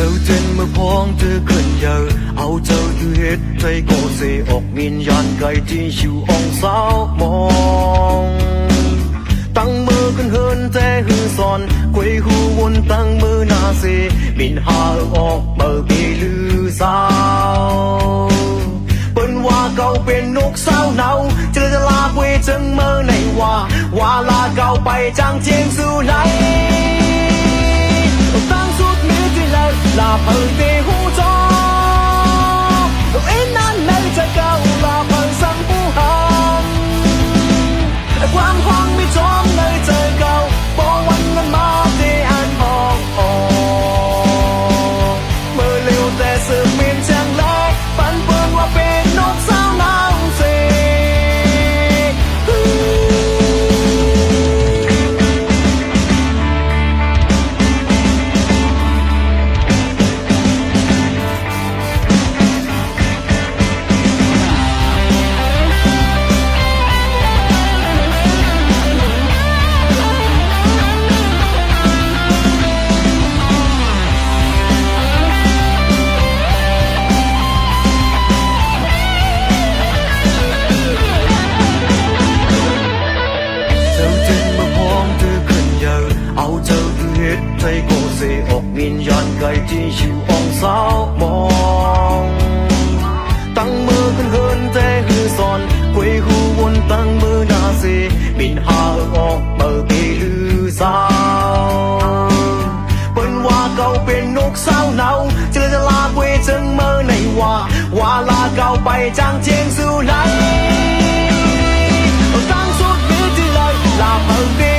Dẫu trên mưa phong tư cơn giờ áo châu tư hết thấy cô sẽ ọc miền yan câyที่ชิวองสาวมองตั้งมือกันเฮินแต่หือสอนควยหูวนตั้งมือนาเสมินหาออกเมื่อปีลือสาวเปิ้นว่าเก่าเป็นนกสาวเนาจะลาควยจังเมื่อไหนว่าลาเก่าไปจังเจียงสู่ไหนตั้งสุดมือที่เลยลาเปิดเตะหูจอเอ็นนั้นไม่จะเก่าลาเปิดสังผู้หันความห้องไม่จอมเลยเจอเก่าบอกวันนั้นมาที่อันออกเมื่อเร็วแต่สืบเมียนจังเลยปันเปิ้นว่าเป็นนกสาวน้ำเสีthấy cô sẽ ọc miền yan câyที่ชิวองสาวมองตั้งมือกันเฮินแต่หือสอนควยหูวนตั้งมือนาเสมินหาออกเมื่อปีลือสาวเปิ้นว่าเก่าเป็นนกสาวเนาจะลาควยจังเมื่อไหนว่าลาเก่าไปจังเจียงสู่ไหนตั้งสุดมือที่เลยลาเปิดเตะ